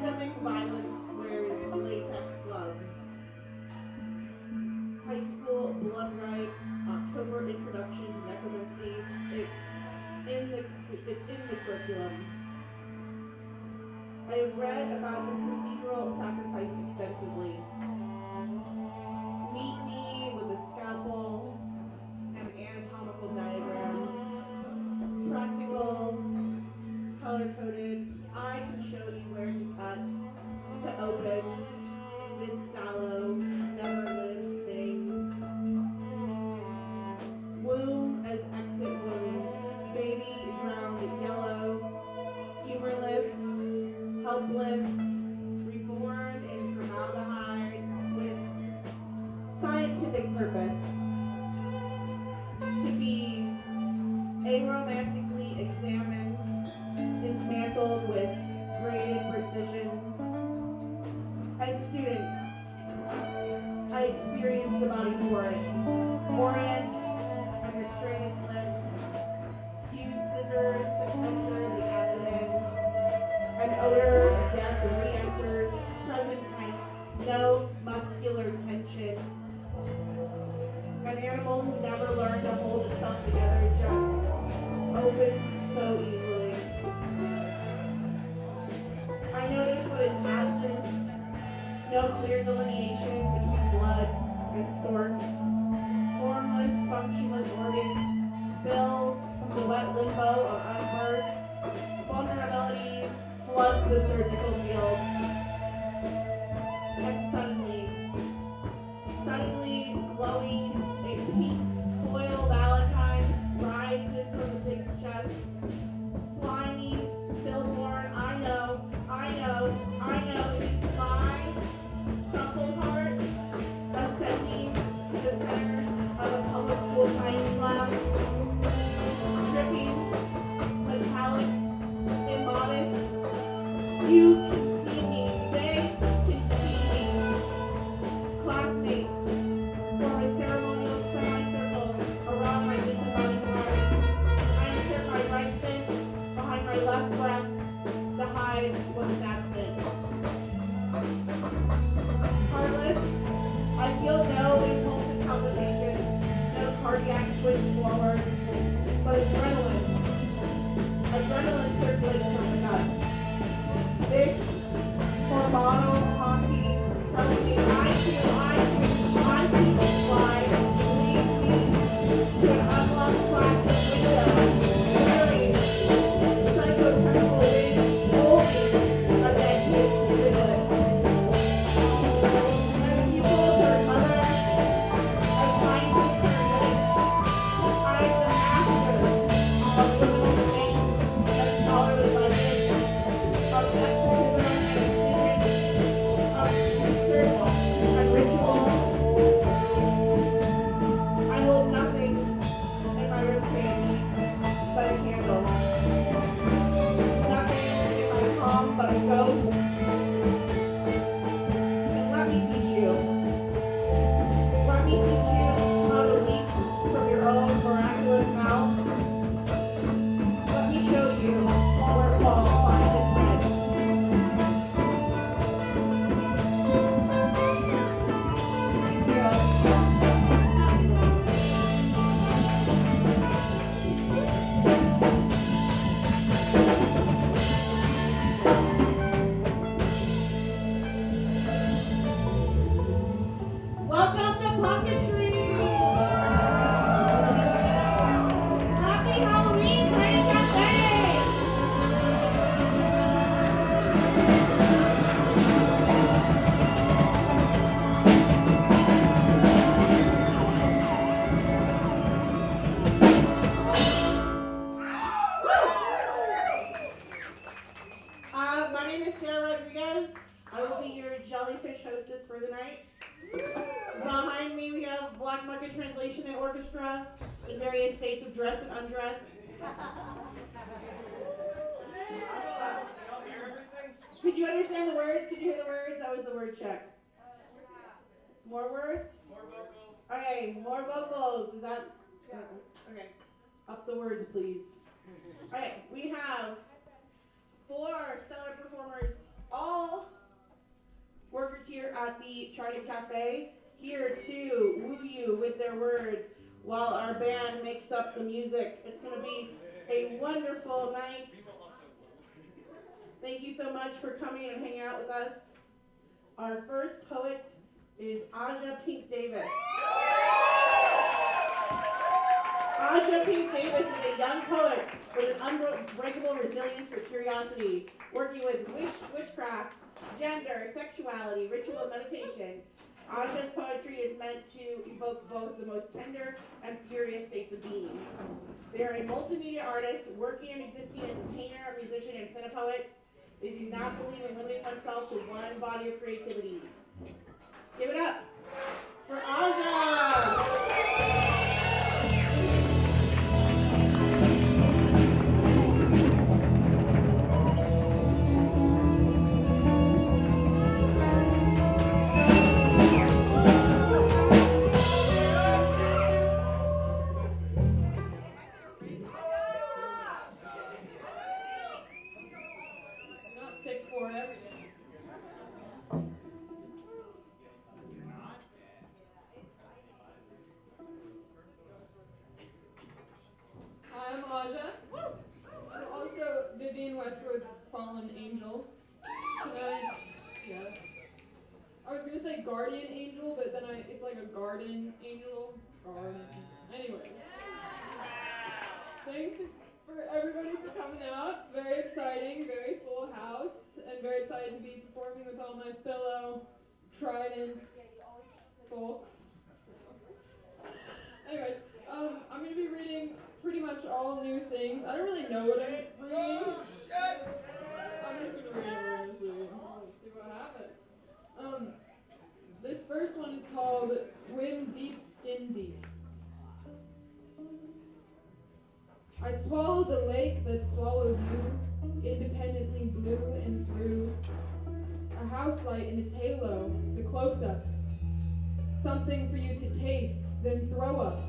Systemic violence wears latex gloves. High school blood right, October introduction to necromancy. It's in the curriculum. I have read about this procedural sacrifice extensively. Meet me with a scalpel and an anatomical diagram. Practical, color-coded. I can show you where to cut, to open this sallow, never-lived thing. Womb as exit wound. Baby drowned in yellow. Humorless, helpless, reborn in formaldehyde with scientific purpose. To be aromantically examined, dismantled with graded precision. As student, I experienced the body orient, unrestrained limbs, use scissors to enter the abdomen, an odor of death re-enters, present tense, no muscular tension. An animal who never learned to hold itself together just opens so easily. I notice what is absent, no clear delineation between blood and source. Formless, functionless organs spill from the wet limbo of unbirth. Vulnerability floods the surgical field. And suddenly, glowing, a pink foil valentine rises from the pig's chest. Slimy, stillborn, I know, it is my crumpled heart ascending to the center of a public school science lab. Dripping, metallic, immodest. You can see me, they can see me. Classmates form a ceremonial semicircle around my disembodied heart. I insert my right fist behind my left breast to hide what is absent. Heartless, I feel no impulsive palpitation, no cardiac twist forward, but adrenaline circulates from the gut. This hormonal haunting tells me I keep slide, leads me to an unlocked plastic window, carrying psychochemical waste holding a dead kid's visit. As people turn mother, as scientists turn witch, I am the master of liminal space and scholarly legend, of exorcism and excision, of research and ritual. I hold nothing in my ribcage but a candle. Nothing in my palm but a ghost. And let me teach you. Let me teach you how to leap from your own miraculous mouth. Let me show you where Paul finds its head. Welcome to puppetry! Happy Halloween, Grand Cafe! My name is Sarah Rodriguez. I will be your jellyfish hostess for the night. Behind me we have Black Market Translation and Orchestra in various states of dress and undress. Could you understand the words? Could you hear the words? That was the word check. More words? More vocals. Okay, more vocals. Is that? Okay. Up the words, please. Alright, we have 4 stellar performers All workers here at the Trident Cafe here to woo you with their words while our band makes up the music. It's going to be a wonderful night. Thank you so much for coming and hanging out with us. Our first poet is Aja Pink Davis. Aja Pink Davis is a young poet with an unbreakable resilience for curiosity, working with witchcraft, gender, sexuality, ritual, and meditation. Aja's poetry is meant to evoke both the most tender and furious states of being. They are a multimedia artist, working and existing as a painter, a musician, and cinepoet. They do not believe in limiting oneself to one body of creativity. Give it up for Aja! Fallen angel. Tonight, yes. I was gonna say guardian angel, but then it's like a garden angel. Garden. Anyway. Thanks for everybody for coming out. It's very exciting, very full house, and very excited to be performing with all my fellow Trident folks. Anyways, I'm gonna be reading pretty much all new things. I don't really know what I'm reading. I'm just gonna read it, we'll see what happens. This first one is called Swim Deep, Skin Deep. I swallowed the lake that swallowed you, independently blue and through. A house light in its halo, the close-up. Something for you to taste, then throw up.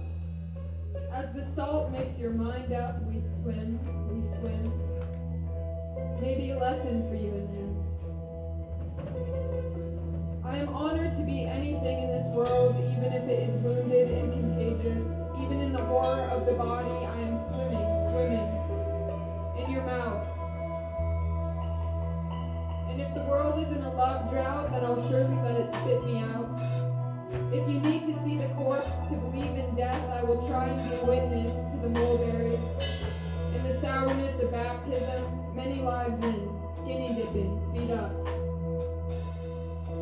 As the salt makes your mind up, we swim, we swim. Maybe a lesson for you in him. I am honored to be anything in this world, even if it is wounded and contagious. Even in the horror of the body, I am swimming, swimming. In your mouth. And if the world is in a love drought, then I'll surely let it spit me out. If you need to see the corpse to believe in death, I will try and be a witness to the mulberries. In the sourness of baptism, many lives in, skinny dipping, feet up.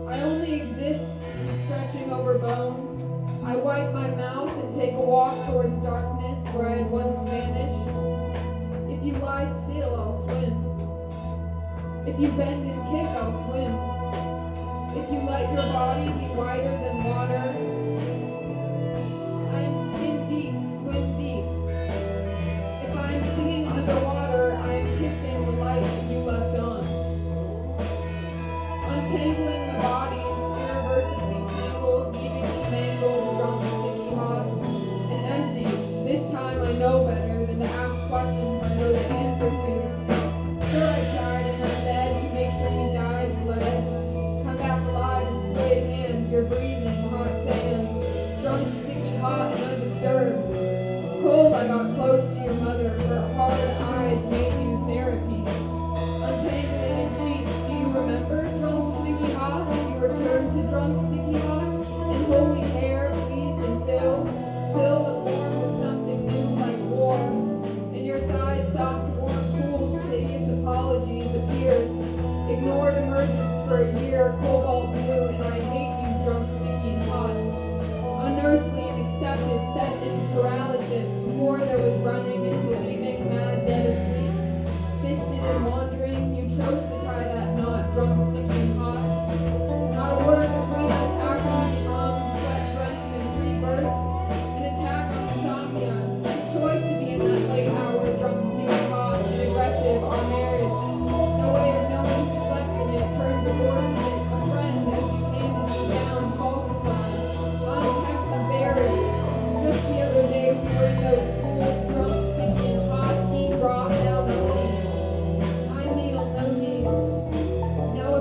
I only exist stretching over bone. I wipe my mouth and take a walk towards darkness where I had once vanished. If you lie still, I'll swim. If you bend and kick, I'll swim. If you let your body be wider than water, I am skin deep, swim deep. If I am singing underwater, I am kissing the light that you left on. Untangling the bodies, irreversibly tangled, leaving me mangled, drunk, sticky, hot, and empty. This time I know better than to ask questions I know the answer to. Sure, I tried in my bed to make sure you died, bled. Back alive and swayed hands, you're breathing hot sand, drunk, sticky, hot, and undisturbed. Cold, I got close to your mother, her hard eyes made you therapy. Untangling in sheets, do you remember, drunk, sticky, hot? You returned to drunk, sticky, hot, and holy hair, pleased and fill the form with something new like warm. And your thighs, soft, warm, cool, hideous apologies appeared. Ignored emergence for a year, cobalt blue, and I hate you, drunk, sticky, and hot. Unearthly and accepted, set into paralysis, before there was running and believing, mad, dead asleep. Fisted and wandering, you chose to tie that knot, drunk, sticky, and hot. Not a word between us, acrimony hung, sweat drenched in pre-birth. An attack on insomnia, the choice to be in that late hour, drunk, sticky, hot, and aggressive, our marriage. No way of knowing who slept in it, turned divorce in it, a friend as you handed me down, falsified, unkept and buried. Just the other day we were in those pools, drunk, sticky and hot, heat brought down on me. I kneel, no kneel. Now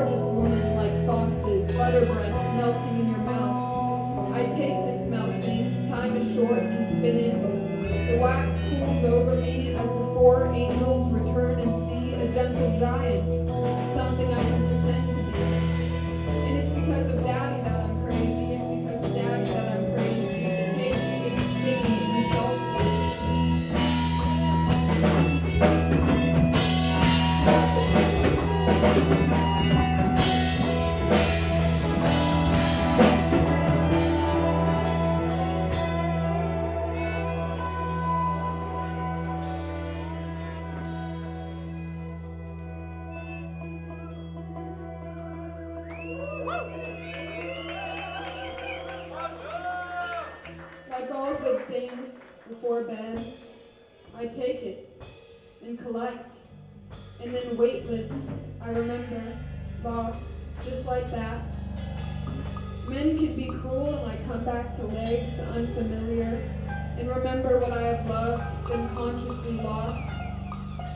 gorgeous woman like foxes, butter breaths melting in your mouth. I taste its melting, time is short and spinning. The wax cools over me as the four angels return and see a gentle giant, something I can pretend to be. And it's because of Daddy that I'm crazy, it's because of Daddy that I'm crazy. The taste is skinny and salty. Like all good things before bed, I take it and collect, and then weightless, I remember, lost, just like that. Men can be cruel and I come back to legs unfamiliar, and remember what I have loved, then consciously lost.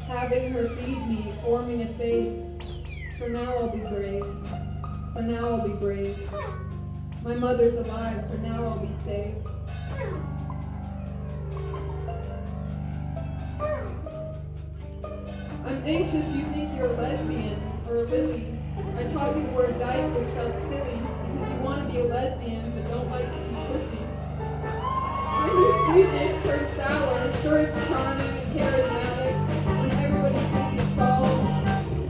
Having her feed me, forming a face, for now I'll be brave, for now I'll be brave. My mother's alive, for now I'll be safe. I'm anxious you think you're a lesbian or a lily. I taught you the word dyke, which felt silly, because you want to be a lesbian but don't like to eat pussy. When your sweetness turns sour, sure it's charming and charismatic, when everybody thinks it's solved.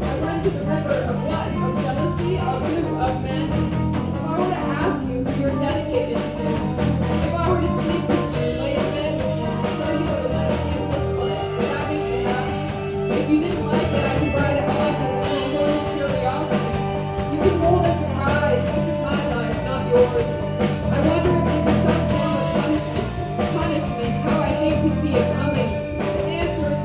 I run to the river of what? Of jealousy? Of who? Of men? If I were to ask you who you're dedicated to, if I were to sleep with you, lay in bed with you, show you what a lesbian looks like, would that make you happy? If you didn't like it, I could write it off as a total curiosity. You can hold a surprise. This is my life, not yours. I wonder if this is some form of punishment. Punishment, how I hate to see it coming. The answer is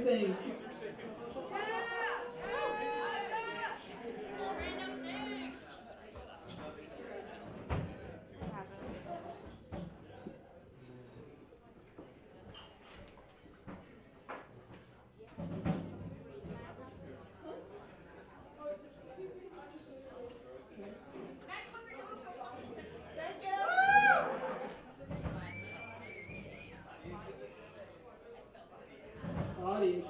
random things. Body.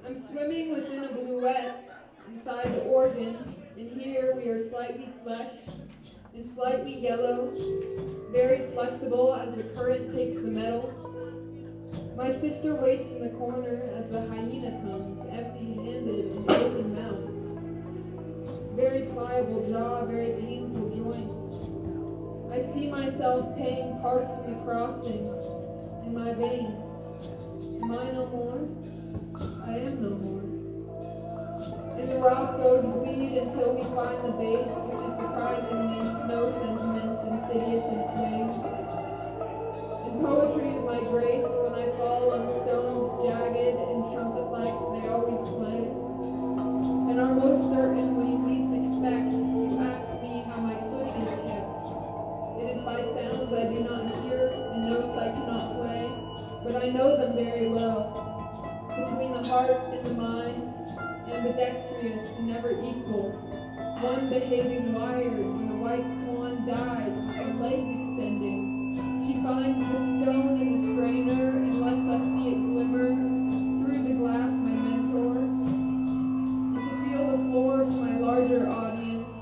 I'm swimming within a bluette inside the organ, and here we are slightly fleshed and slightly yellow, very flexible as the current takes the metal. My sister waits in the corner as the hyena comes, empty-handed and open mouth. Very pliable jaw, very painful joints. I see myself paying parts in the crossing, in my veins. Am I no more? I am no more. And the rock goes bleed until we find the base, which is surprisingly snow sentiments, insidious in flames. And poetry is my grace when I fall on stones jagged and trumpet-like they always play. And are most certain when you least expect, you ask me how my footing is kept. It is by sounds I do not hear and notes I cannot play, but I know them very well. Between the heart and the mind, ambidextrous and never equal, one behaving wired when the white swan dies with her legs extending. She finds the stone in the strainer and lets us see it glimmer through the glass, my mentor. And to feel the floor for my larger audience,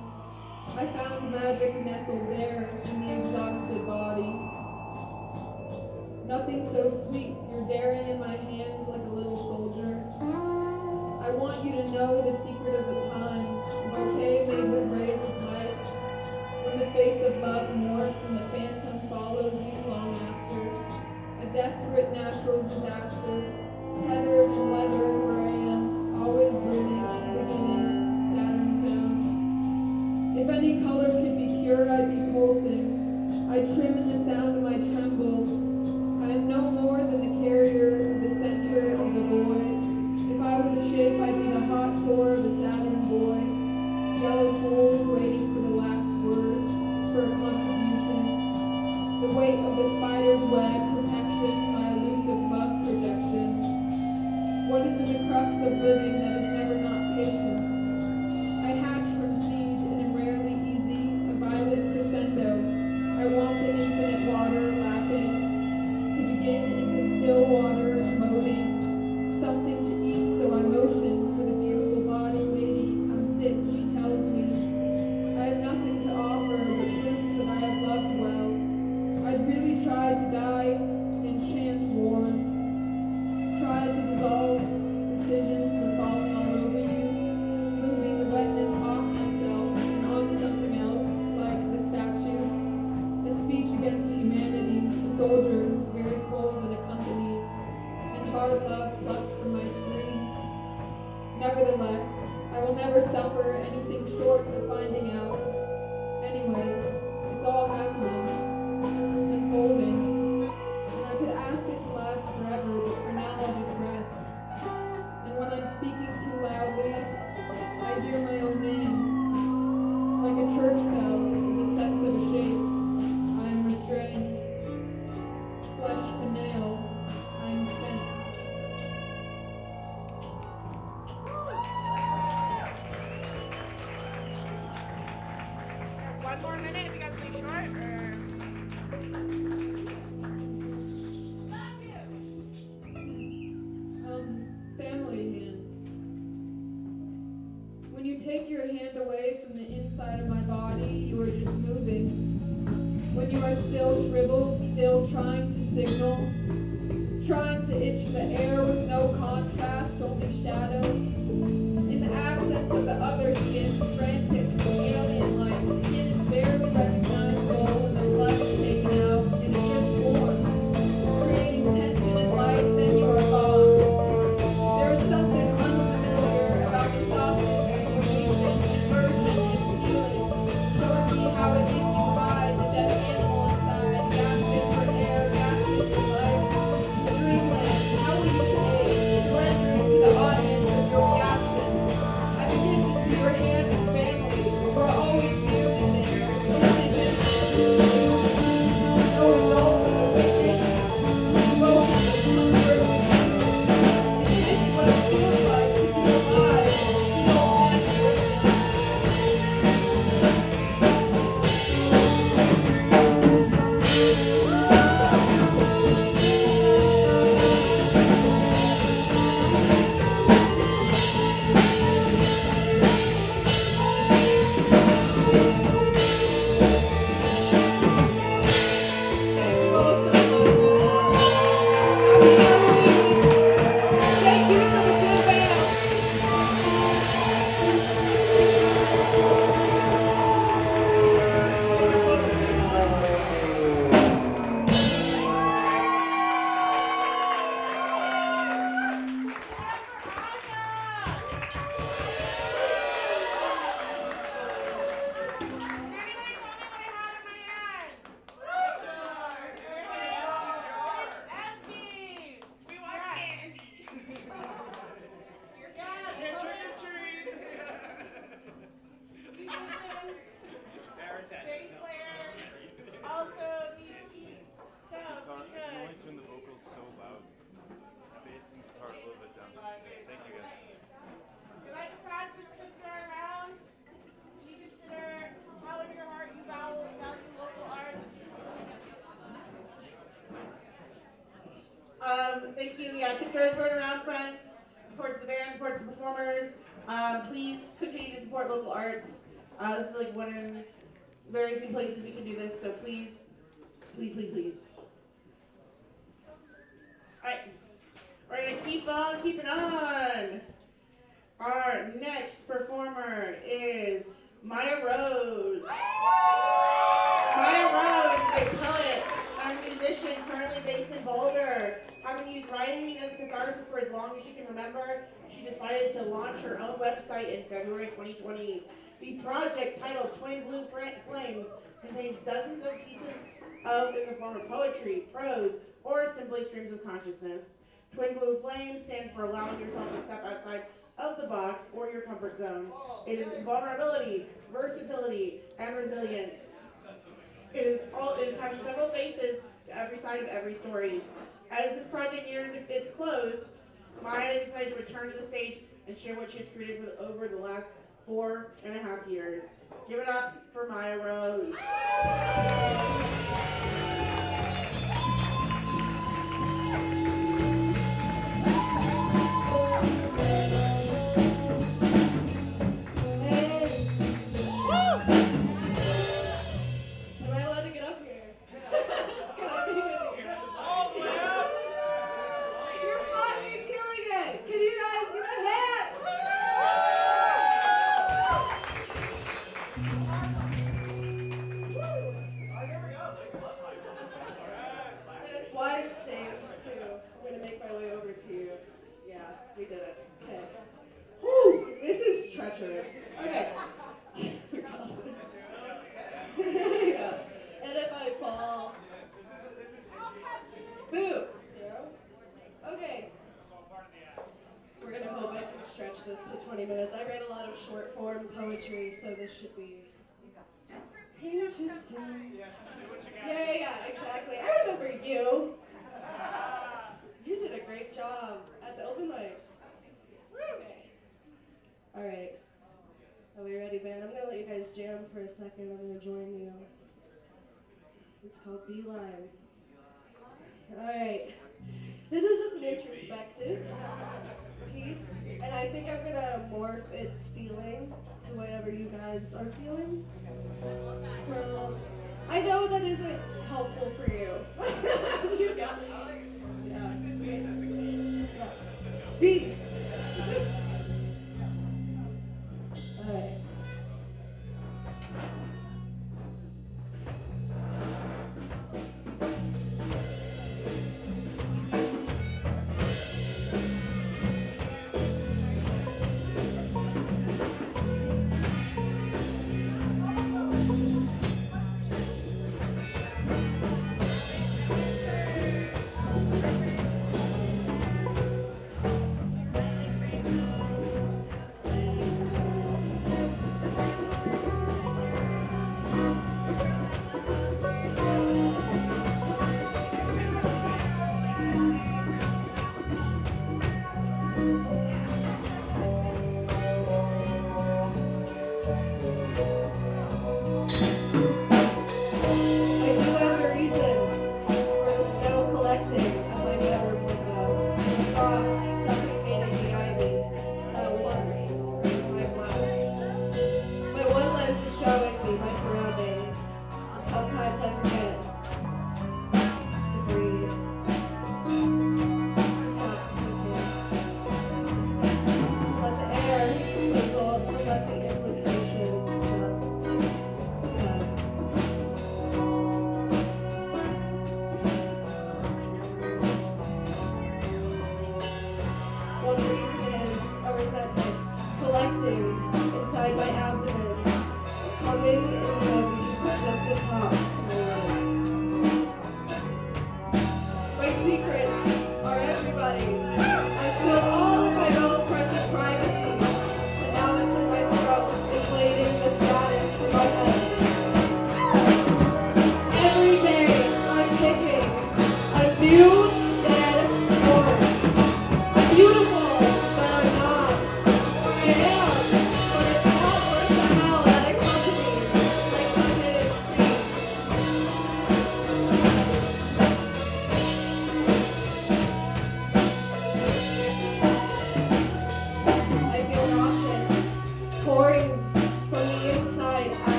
I found magic nestled there in the exhausted body. Nothing so sweet, you're daring in my hands like a little soldier. I want you to know the secret of the pines, a bouquet made with rays of light. When the face of love morphs and the phantom follows you long after. A desperate natural disaster, tethered in leather and ram, always brooding, beginning, Saturn sound. If any color could be pure, I'd be pulsing. I'd trim in the sound of my tremble. I am no more than the carrier, the center of the void. If I was a shape, I'd be the hot core of a Saturn boy. Yellow fools waiting for the last word, for a contribution. The weight of the spider's web, protection, my elusive love projection. What is in the crux of living that is never not patience? I hatch from seed and am rarely easy, a violet crescendo. I walk in infinite water, lapping. Begin into still water, emoting, something to eat, so I motion for the beautiful body lady. Come sit, she tells me. I have nothing to offer but proof that I have loved well. I'd really try to die in chant warm, try to dissolve decisions of falling all over you, moving the wetness off myself and onto something else, like the statue, a speech against humanity, the soldier. Hard love plucked from my screen. Nevertheless, I will never suffer anything short of finding out. Anyways, it's all happening, unfolding, and I could ask it to last forever, but for now I'll just rest. And when I'm speaking too loudly, I hear my own name, like a church bell with a sense of a shape. I am restrained, flesh to nail. I am spent. One more minute if you guys make short, or... Family hand. When you take your hand away from the inside of my body, you are just moving. When you are still shriveled, still trying to signal, trying to itch the air with no contrast, only shadow. In the absence of the other skin, frantic, alien-like, skin is barely recognizable when the blood is taken out, and it's just warm, creating tension and light, then you are gone. There is something unfamiliar about the softness, information, immersion, and feeling. Thank you. Yeah, keep yours going around, friends. Supports the band, supports the performers. Please continue to support local arts. This is like one in very few places we can do this, so please, please, please, please. Alright, we're gonna keep on keeping on. Our next performer is Maya Rose. Maya Rose is a poet and musician currently based in Boulder. Having used writing as a catharsis for as long as she can remember, she decided to launch her own website in February 2020. The project, titled Twin Blue Flames, contains dozens of pieces in the form of poetry, prose, or simply streams of consciousness. Twin Blue Flames stands for allowing yourself to step outside of the box or your comfort zone. It is vulnerability, versatility, and resilience. It is having several faces to every side of every story. As this project nears its close, Maya is excited to return to the stage and share what she has created over the last 4.5 years. Give it up for Maya Rose. We did it. Okay. Whew, this is treacherous. Okay. Yeah. And if I fall, boo. Okay. We're gonna hope I can stretch this to 20 minutes. I read a lot of short form poetry, so this should be interesting. Yeah, exactly. I remember you. You did a great job at the open mic. Alright. Are we ready, band? I'm gonna let you guys jam for a second. I'm gonna join you. It's called Beeline. Alright. This is just an introspective piece, and I think I'm gonna morph its feeling to whatever you guys are feeling. So, I know that isn't helpful for you. You got me. Yeah. Beat. Alright.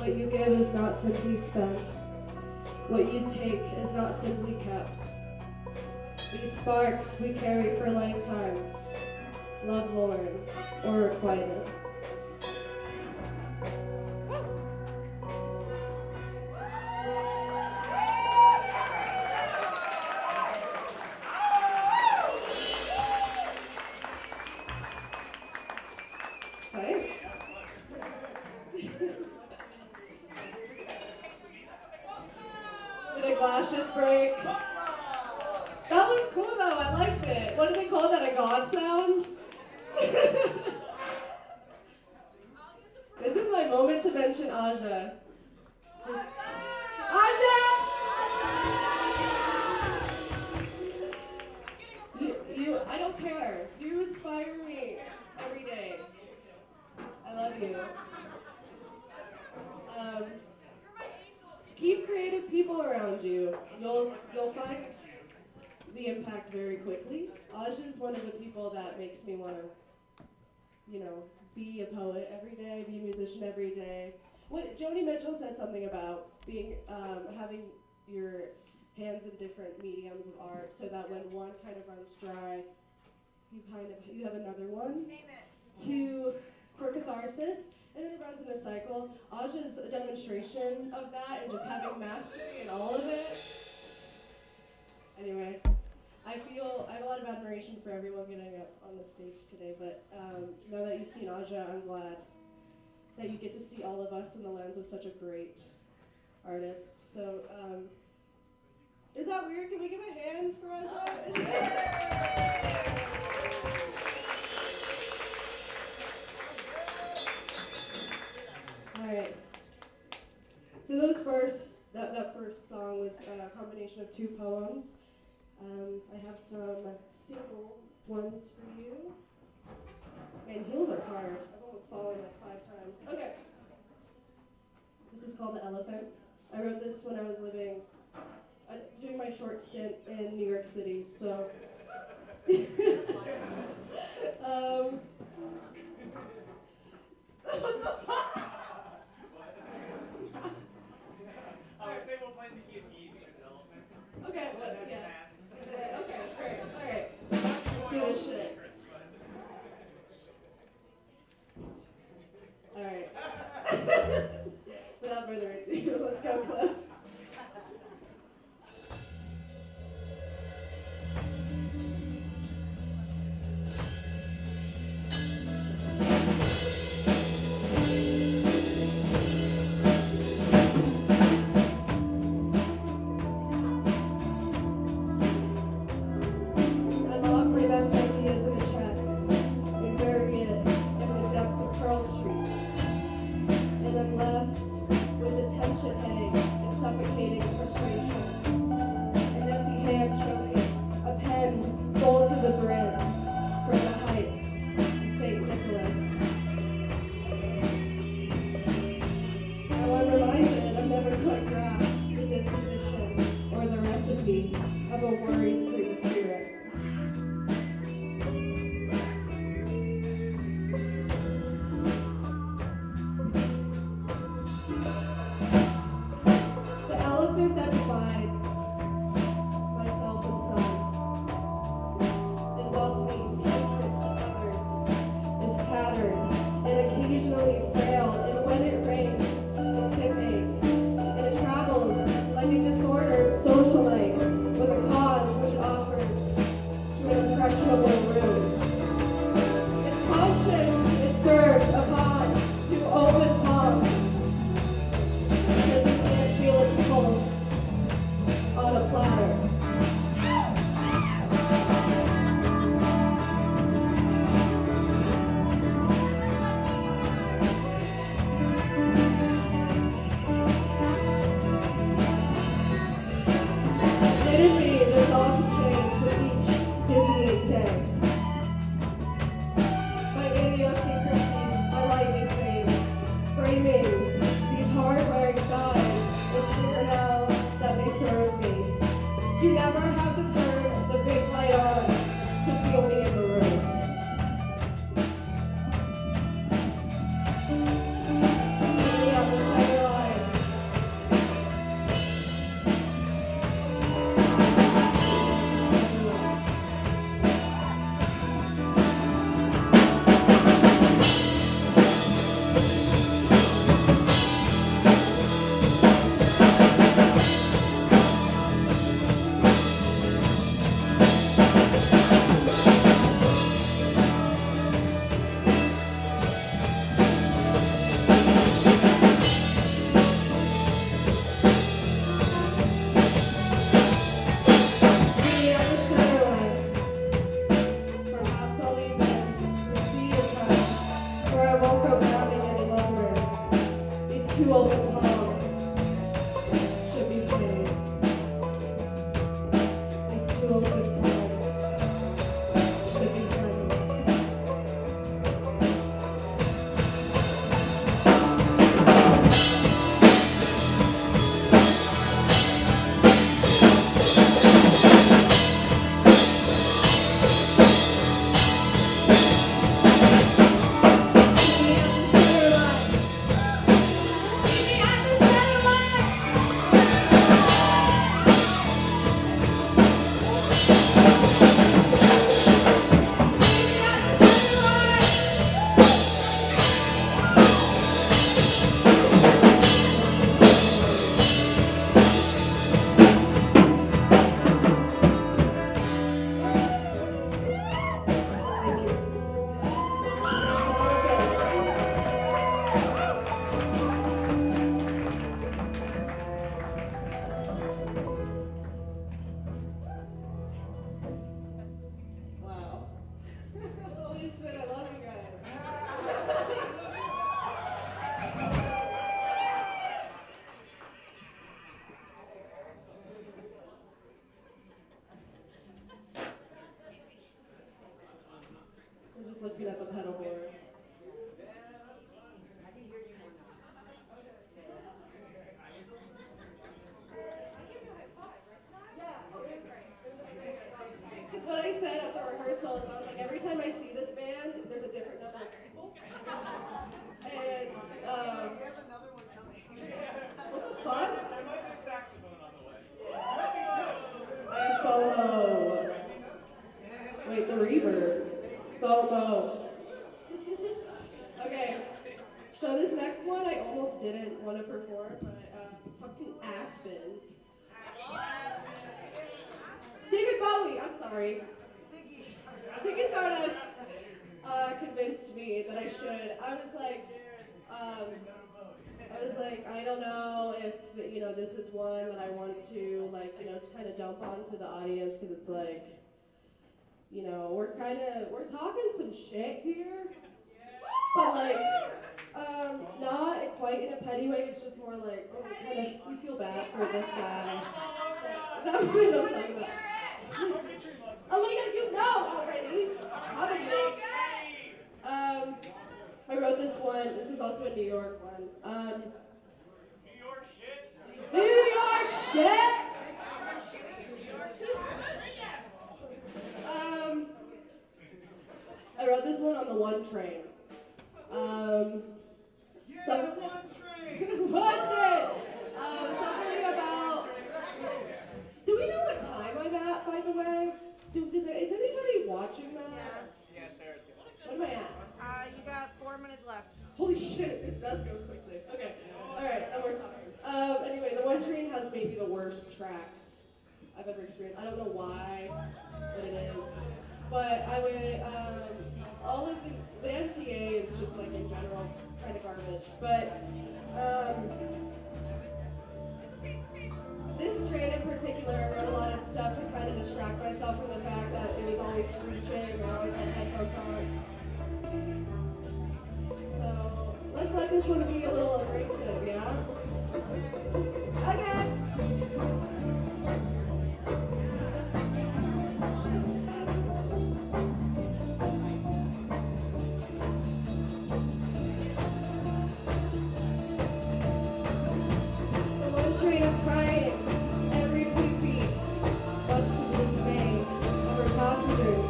What you give is not simply spent. What you take is not simply kept. These sparks we carry for lifetimes, lovelorn or requited. Did a glass just break? That was cool though, I liked it. What do they call that, a god sound? This is my moment to mention Aja. Aja! I don't care. You inspire me every day. I love you. Keep creative people around you. You'll find the impact very quickly. Aja is one of the people that makes me want to, be a poet every day, be a musician every day. What Joni Mitchell said something about being having your hands in different mediums of art, so that when one kind of runs dry, you have another one for catharsis. And then it runs in a cycle. Aja's a demonstration of that and just having mastery in all of it. Anyway, I have a lot of admiration for everyone getting up on the stage today, but now that you've seen Aja, I'm glad that you get to see all of us in the lens of such a great artist. So, is that weird? Can we give a hand for Aja? Alright, so that first song was a combination of two poems. I have some single ones for you. And heels are hard. I've almost fallen like 5 times. Okay. This is called The Elephant. I wrote this when I was doing my short stint in New York City, so. What the fuck? Okay, what? Yeah. Okay, great. Alright. Let's do this shit. Alright. Without further ado, let's go, Cliff. Of a worry-free spirit. The elephant that divides myself and son involves me hundreds of others, is tattered and occasionally frail, and when it rains, its hip aches, and it travels like a disordered socialite with a cause which offers to an impressionable room. Its conscience is served upon 2 open palms, because you can't feel its pulse on a platter. two open palms should be paid. These two open palms should be paid. Wow. Holy shit, I love you guys. I'm just looking at the pedal board. Because what I said at the rehearsal is I was like, every time I see this band, there's a different number of people. And, what the fuck? There might be a saxophone on the way. I have FOMO. Wait, the reverb. FOMO. Okay, so this next one I almost didn't want to perform, but fucking Aspen. David Bowie, I'm sorry. Ziggy Stardust convinced me that I should. I was like, I don't know if, this is one that I want to, kind of dump onto the audience, because it's like, we're talking some shit here, but not quite in a petty way. It's just more like, we feel bad for this guy. That's what I'm talking about. Alina, you know already. Probably. I wrote this one. This is also a New York one. New York shit. New York shit. I wrote this one on the one train. Something. One train. Something about. Do we know what time I'm at, by the way? Is anybody watching that? Yes, sir. What am I at? You got 4 minutes left. Holy shit, this does go quickly. Okay. Alright, no more talking. Anyway, the one train has maybe the worst tracks I've ever experienced. I don't know why, but it is. But I would, all of the MTA is just like in general kind of garbage. But, this train in particular, I wrote a lot of stuff to kind of distract myself from the fact that it was always screeching, I always had headphones on. So, let's let this one be a little abrasive, yeah? Okay. The one train is crying every few feet, much to the dismay of her passengers.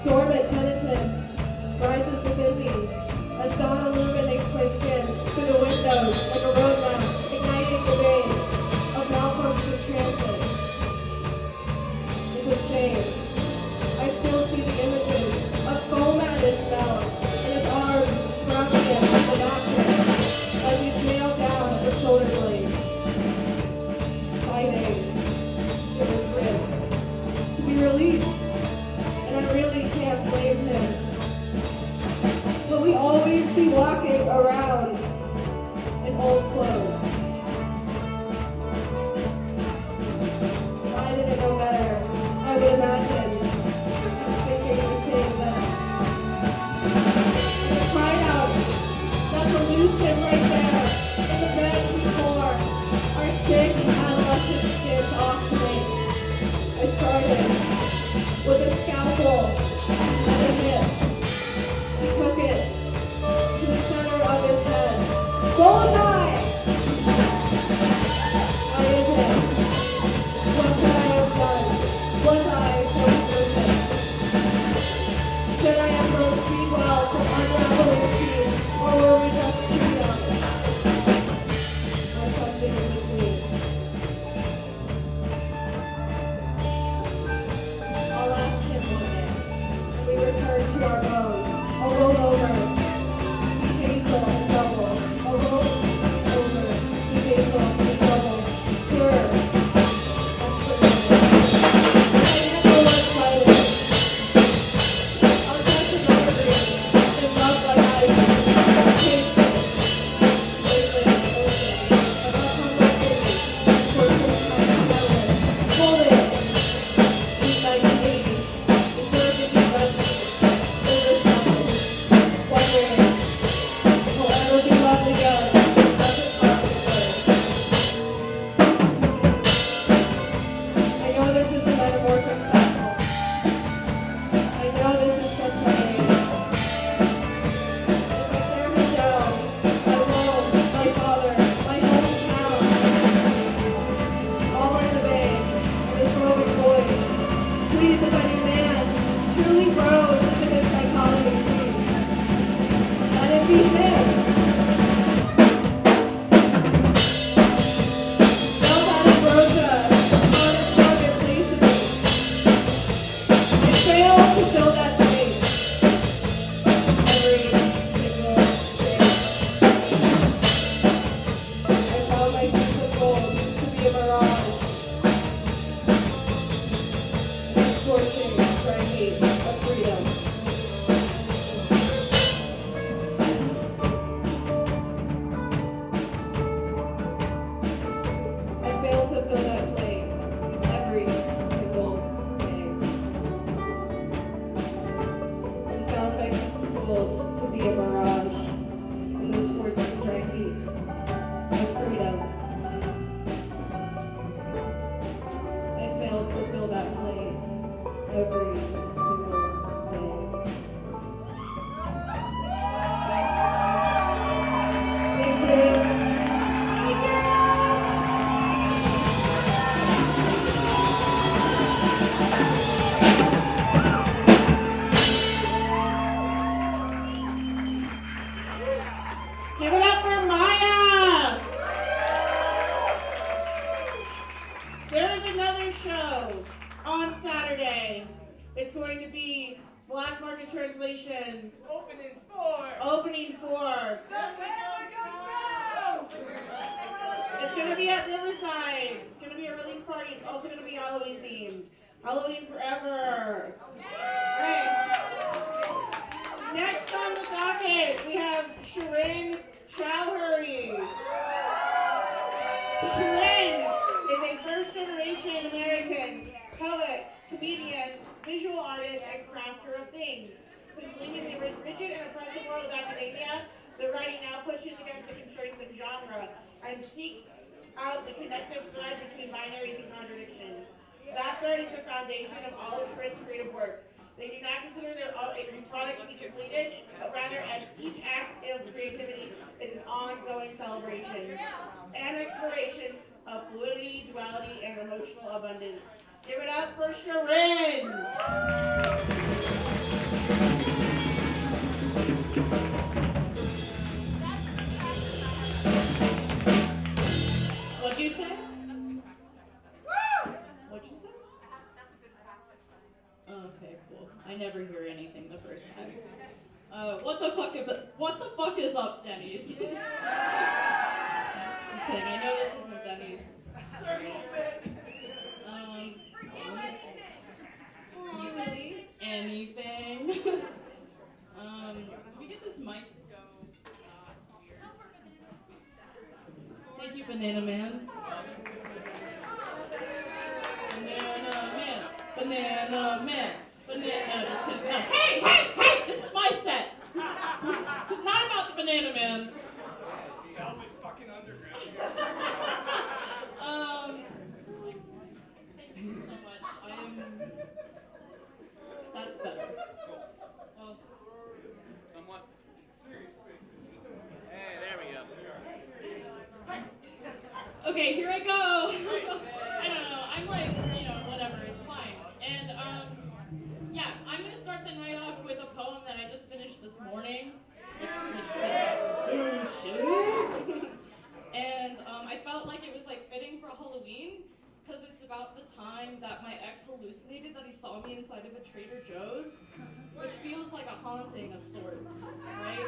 Dormant penitence rises within me as dawn illuminates my skin through the windows like a road lamp, igniting the veins of malfunctioned transit. It's a shame. I still see the images of foam at its mouth and its arms grabbing it at the mattress as he's nailed down at the shoulder blades, fighting for his ribs to be released, and I really can't blame him. But we always be walking around in old clothes. If I didn't know better, I would imagine thinking the same thing. I cried out not to lose him right there. heartbeat of freedom. I failed to fill that plate every single day. Thank you. Give it up for Maya! There is another show on Saturday. It's going to be Black Market Translation. Opening for. It's going to be at Riverside. It's going to be a release party. It's also going to be Halloween themed. Halloween forever. Right. Next on the docket, we have Shirin Chowdhury. Shirin is a first-generation American poet, comedian, visual artist, and crafter of things. Since leaving the rigid and oppressive world of academia, their writing now pushes against the constraints of genre and seeks out the connective thread between binaries and contradictions. That thread is the foundation of all of Shirin's creative work. They do not consider their product to be completed, but rather as each act of creativity is an ongoing celebration and exploration of fluidity, duality, and emotional abundance. Give it up for Shirin! What'd you say? What'd you say? Okay, cool. I never hear anything the first time. What the fuck is up, Denny's? Just kidding, I know this isn't Denny's. Really? Anything? Can we get this mic to go here? Thank you, Banana Man. Banana Man. Banana Man. Banana. No, just kidding. No. Hey! This is my set. This is not about the Banana Man. Elvis fucking underground. Thank you so much. That's better. Well, Somewhat serious faces. Hey, there we go. okay, here I go. I don't know. I'm like, whatever. It's fine. And yeah, I'm gonna start the night off with a poem that I just finished this morning. And I felt like it was like fitting for Halloween because it's about the time that my ex hallucinated that he saw me inside of a Trader Joe's, which feels like a haunting of sorts, right?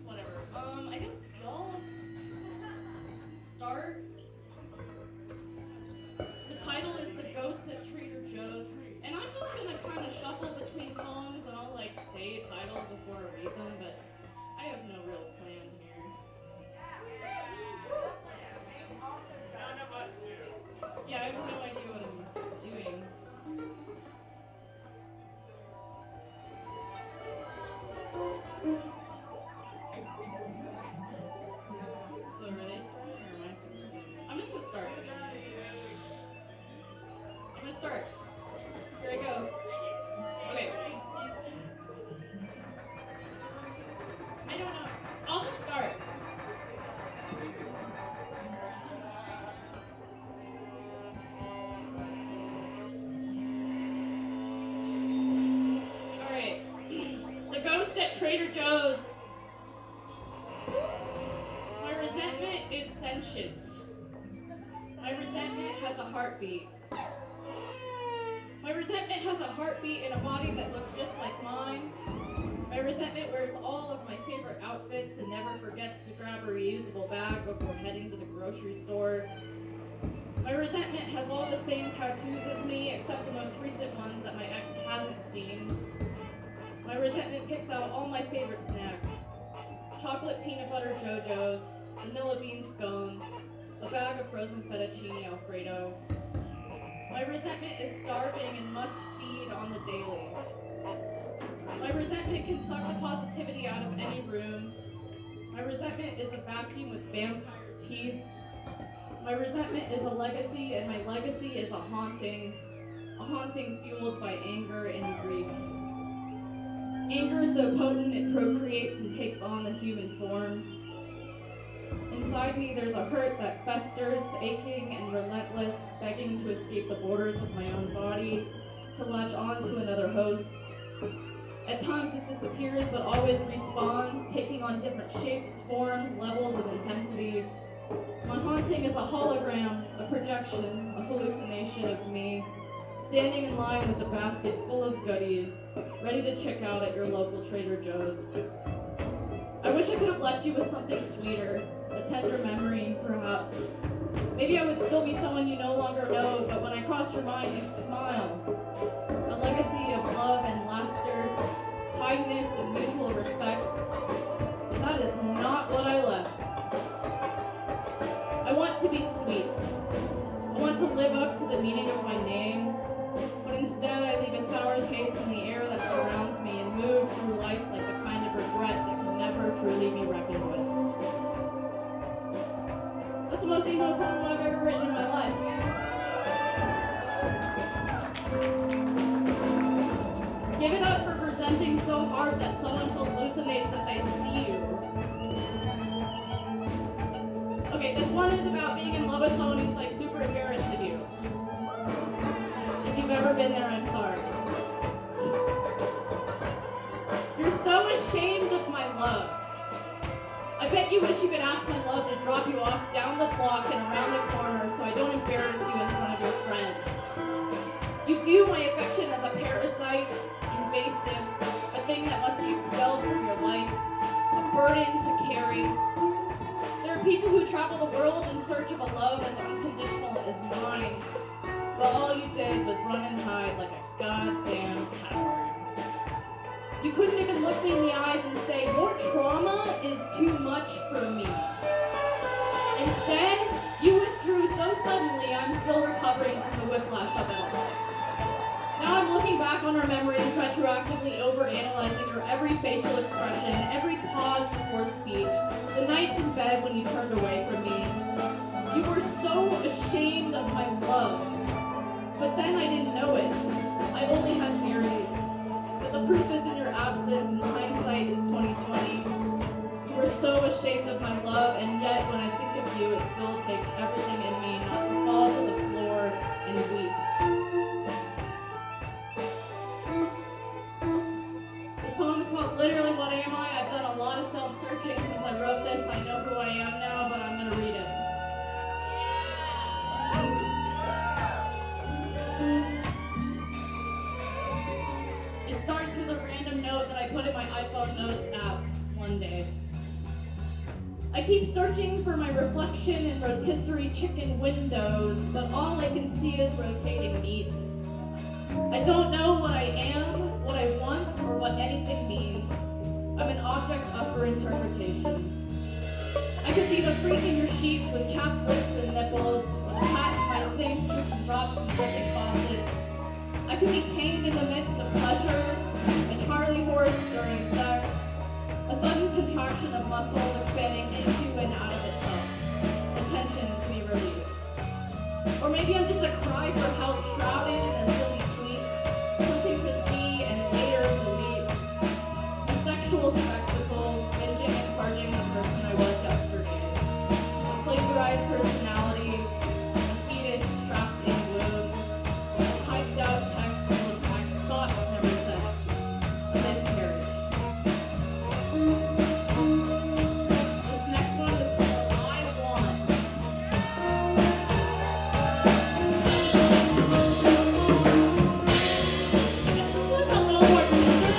Whatever. I guess y'all start. The title is The Ghost at Trader Joe's, and I'm just gonna kind of shuffle between poems and I'll like say titles before I read them, but I have no real plan here. None of us do. Yeah, I have no idea what I'm doing. So are they starting or am I starting? I'm just gonna start. I'm gonna start. Here I go. Okay. I don't know. I'll just start. Alright. The Ghost at Trader Joe's. My resentment is sentient. My resentment has a heartbeat. My resentment has a heartbeat in a body that looks just like mine. My resentment wears all of my favorite outfits and never forgets to grab a reusable bag before heading to the grocery store. My resentment has all the same tattoos as me, except the most recent ones that my ex hasn't seen. My resentment picks out all my favorite snacks. Chocolate peanut butter JoJo's, vanilla bean scones, a bag of frozen fettuccine Alfredo. My resentment is starving and must feed on the daily. My resentment can suck the positivity out of any room, My resentment is a vacuum with vampire teeth. My resentment is a legacy, and my legacy is a haunting fueled by anger and grief. Anger is so potent it procreates and takes on the human form. Inside me there's a hurt that festers, aching and relentless, begging to escape the borders of my own body, to latch on to another host. At times it disappears but always respawns, taking on different shapes, forms, levels of intensity. My haunting is a hologram, a projection, a hallucination of me, standing in line with a basket full of goodies, ready to check out at your local Trader Joe's. I wish I could have left you with something sweeter, a tender memory, perhaps. Maybe I would still be someone you no longer know, but when I crossed your mind, you'd smile. A legacy of love and laughter, kindness and mutual respect. But that is not what I left. I want to be sweet. I want to live up to the meaning of my name, but instead I leave a sour taste in the air that surrounds me and move through life like the kind of regret that can never truly be reckoned with. That's the most emo poem I've ever written in my life. Give it up for presenting so hard that someone hallucinates that they see you. Okay, this one is about being in love with someone who's like super embarrassed of you. If you've ever been there, I'm sorry. You're so ashamed of my love. I bet you wish you could ask my love to drop you off down the block and around the corner so I don't embarrass you in front of your friends. You view my affection as a parasite, invasive, a thing that must be expelled from your life, a burden to carry. There are people who travel the world in search of a love as unconditional as mine, but all you did was run and hide like a goddamn coward. You couldn't even look me in the eyes and say, your trauma is too much for me. Instead, you withdrew so suddenly I'm still recovering from the whiplash of it all. Now I'm looking back on our memories, retroactively overanalyzing your every facial expression, every pause before speech, the nights in bed when you turned away from me. You were so ashamed of my love. But then I didn't know it. I only had theories. But the proof is in your absence, and hindsight is 2020. You were so ashamed of my love, and yet when I think of you, it still takes everything in me not to fall to the floor and weep. This poem is called Literally What Am I? I've done a lot of self-searching since I wrote this. I know who I am now, but I'm going to read it. It starts with a random note that I put in my iPhone notes app one day. I keep searching for my reflection in rotisserie chicken windows, but all I can see is rotating meats. I don't know what I am, what I want, or what anything means. I'm an object up for interpretation. I could be the freak in your sheets with chapped lips and nipples, with a hat in my sink dripping drops from dripping faucets. I could be pained in the midst of pleasure, a Charlie horse during sex, a sudden contraction of muscles expanding into and out of itself, a tension to be released. Or maybe I'm just a cry for help shrouded in a silly tweet, something to see and later delete. A sexual spectacle, binging and farting the person I was yesterday. A plagiarized personality, a fetus trapped in glue, a typed out text full of thoughts never said, a miscarriage. This next one is called I Want. This one's a little more tender.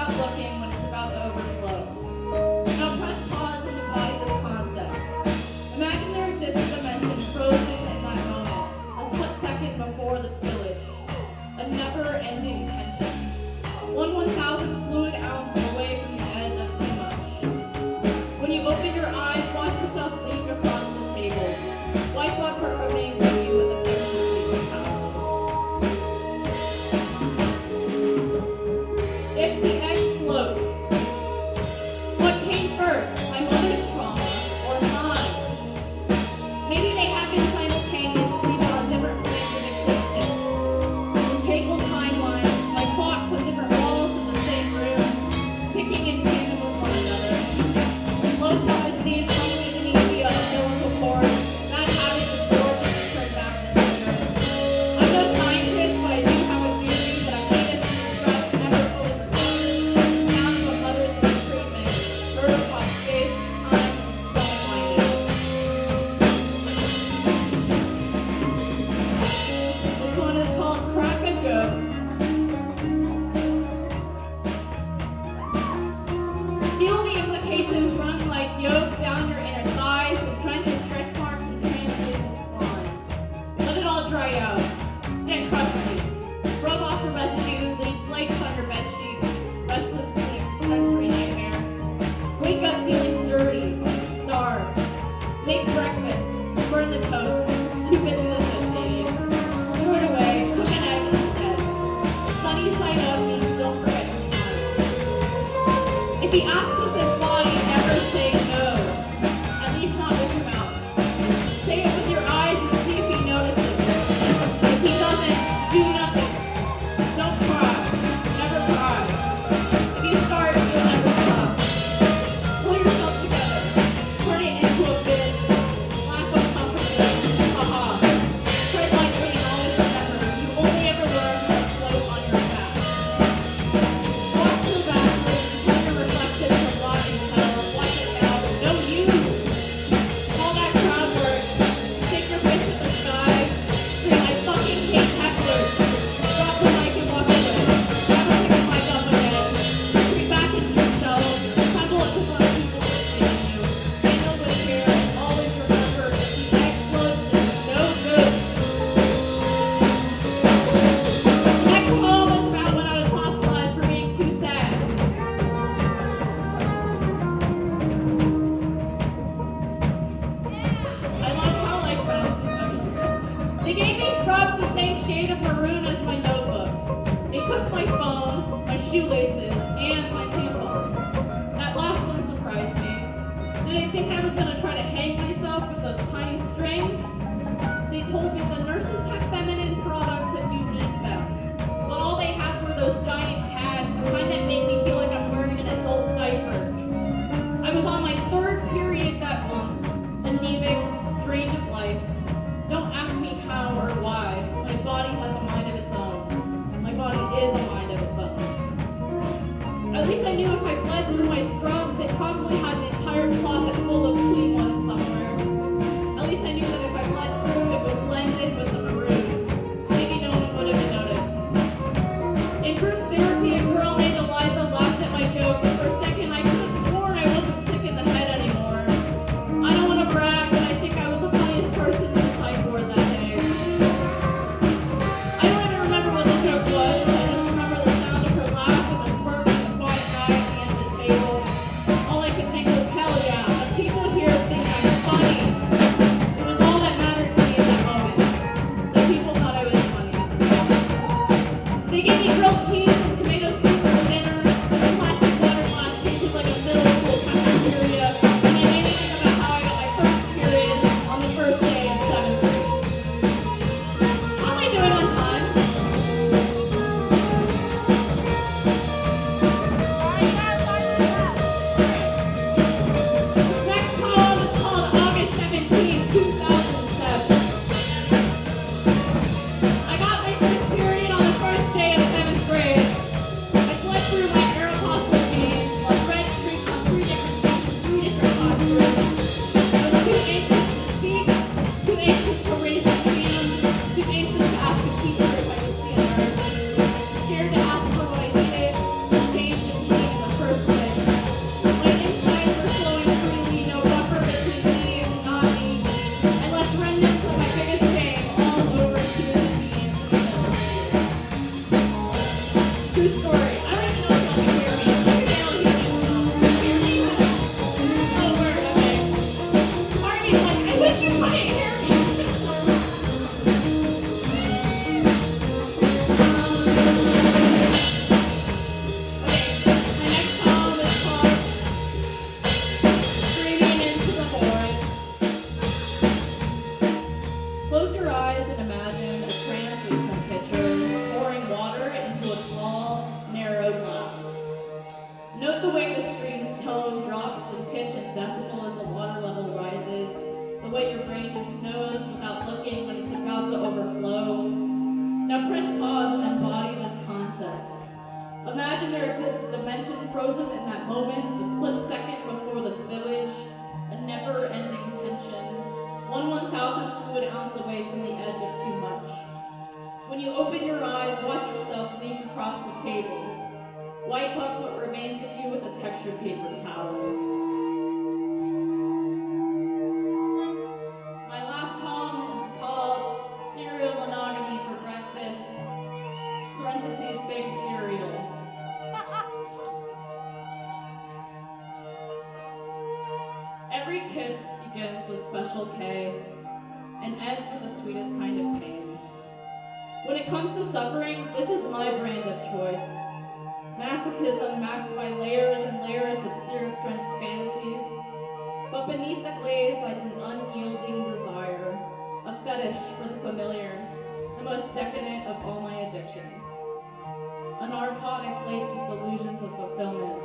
stop looking when it's about to overflow. Now press pause and embody this concept. Imagine there exists a dimension frozen in that moment, a split second before the spillage. A never-ending tension. 1/1000th fluid ounce away from the end of too much. When you open your eyes, watch yourself leap across the table. Wipe what remains of you with a table towel. If the egg floats, what came first, my mother's trauma or mine? Maybe they happen simultaneously but on different planes of existence. Entangled timelines, like clocks on different walls in the same room, ticking in tandem with one another. Low self-esteem probably beneath the umbilical cord, not having the sword to turn back the center. I'm no scientist, but I do have a theory that fetus stress never fully recovers. Down to a mother's own treatment, heard across space, time, and stomach lining. This one is called Crack a Joke. Feel the implications run like yoke down your inner thighs and drench your stretch marks and translucent slime. Let it all dry out. Then crush me. Rub off the residue, leave flakes on your bed sheets. Restless sleep, sensory nightmare. Wake up feeling dirty, starved. Make breakfast, burn the toast, too busy dissociating. Throw it away, cook an egg instead. Sunny side up means don't forget to smile. If he asks if his body, never say no. At least not with your mouth. Say it with your eyes and see if he notices. If he doesn't, do nothing. Don't cry. Never cry. If you start, you'll never stop. Pull yourself together. Turn it into a bit. Laugh uncomfortably. Haha. Tread lightly and always remember, you only ever learn how to float on your back. Walk through backwards, turn your reflection from rotting hell, watch it out, no you! All that crowd work, stick your fist in the sky, scream I fucking hate hecklers, drop the mic and walk away, never pick the mic up again, retreat back into yourself, tremble at the front of people listening to you, ain't nobody here, and always remember, if the egg floats, it's no good. The next poem is about when I was hospitalized for being too sad. I love how like that's okay. They gave me scrubs the same shade of maroon as my notebook. They took my phone, my shoelaces, and my tampons. That last one surprised me. Did they think I was gonna try to hang myself with those tiny strings? They told me the nurses have feminine products if you need them. But all they had were those giant pads, the kind that make me feel like I'm wearing an adult diaper. I was on my third period that month, anemic, drained of life. Don't ask me how or why. My body has a mind of its own. My body is a mind of its own. At least I knew if I bled through my scrubs, they probably had an entire closet full of clean ones somewhere. At least I knew that if I bled through, it would blend in with the maroon. Maybe no one would have noticed. In group therapy, a girl named Eliza laughed at my joke, and for a second I could have sworn I wasn't sick in the head anymore. I don't want to brag, but I think I was the funniest person in the psych ward that day. I don't even remember what the joke was. I just remember the sound of her laugh and the smirk and the quiet guy at the end of the table. All I could think was, hell yeah, a Imagine there exists a dimension frozen in that moment, the split second before the spillage, a never-ending tension, 1/1000th fluid ounce away from the edge of too much. When you open your eyes, watch yourself lean across the table. Wipe up what remains of you with a textured paper towel. My last poem is called Serial Monogamy for Breakfast, parentheses, big cereal. Every kiss begins with special K and ends with the sweetest kind of pain. When it comes to suffering, this is my brand of choice. Masochism masked by layers and layers of syrup-drenched fantasies. But beneath the glaze lies an unyielding desire, a fetish for the familiar, the most decadent of all my addictions. A narcotic laced with illusions of fulfillment.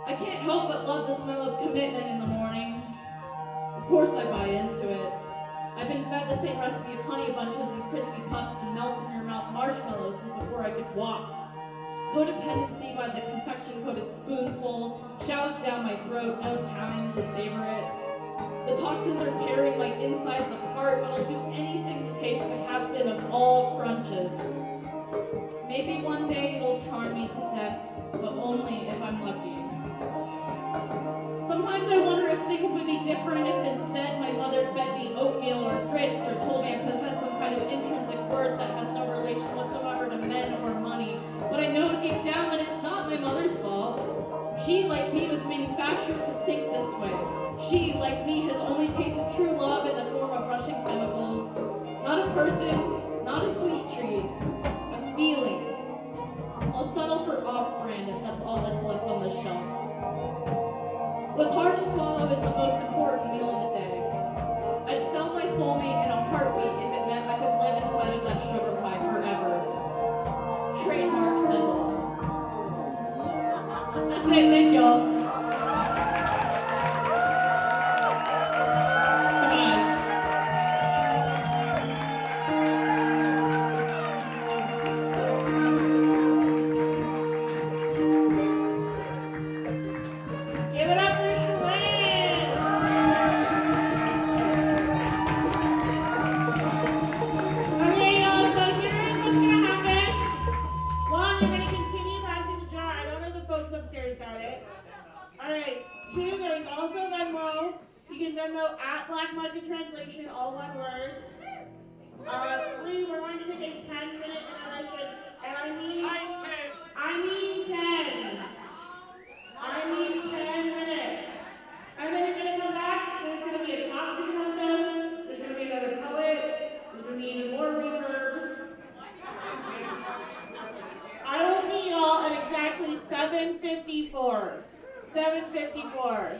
I can't help but love the smell of commitment in the morning. Of course I buy into it. I've been fed the same recipe of honey bunches and crispy puffs and melts in your mouth marshmallows since before I could walk. Codependency by the confection-coated spoonful, shoved down my throat, no time to savor it. The toxins are tearing my insides apart, but I'll do anything to taste the captain of all crunches. Maybe one day it'll charm me to death, but only if I'm lucky. Sometimes I wonder if things would be different if instead my mother fed me oatmeal or grits or told me I possess some kind of intrinsic worth that has no relation whatsoever to men or money. But I know deep down that it's not my mother's fault. She, like me, was manufactured to think this way. She, like me, has only tasted true love in the form of rushing chemicals. Not a person, not a sweet treat, a feeling. I'll settle for off-brand if that's all that's left on the shelf. What's hard to swallow is the most important meal of the day. I'd sell my soulmate in a heartbeat if it meant I could live inside of that sugar pie forever. Trademark symbol. That's it, thank y'all. Translation, all one word. 3, we're going to take a 10-minute intermission, and I need 10 minutes. And then you're going to come back, there's going to be a costume contest, there's going to be another poet, there's going to be even more reverb. I will see y'all at exactly 7:54. 7:54.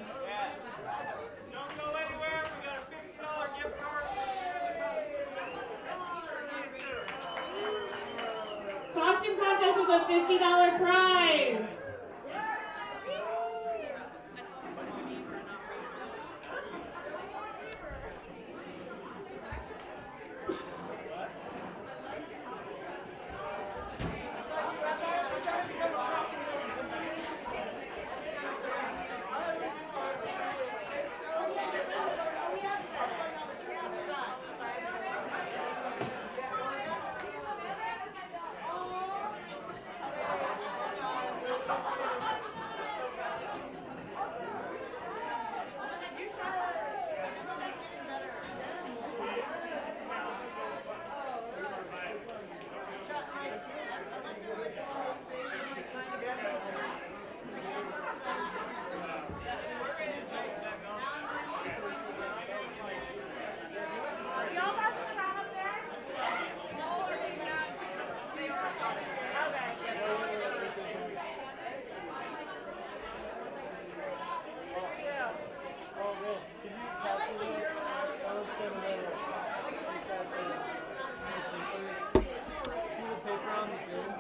Costume contest is a $50 prize.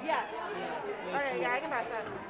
Yes. Okay, yeah, I can pass that.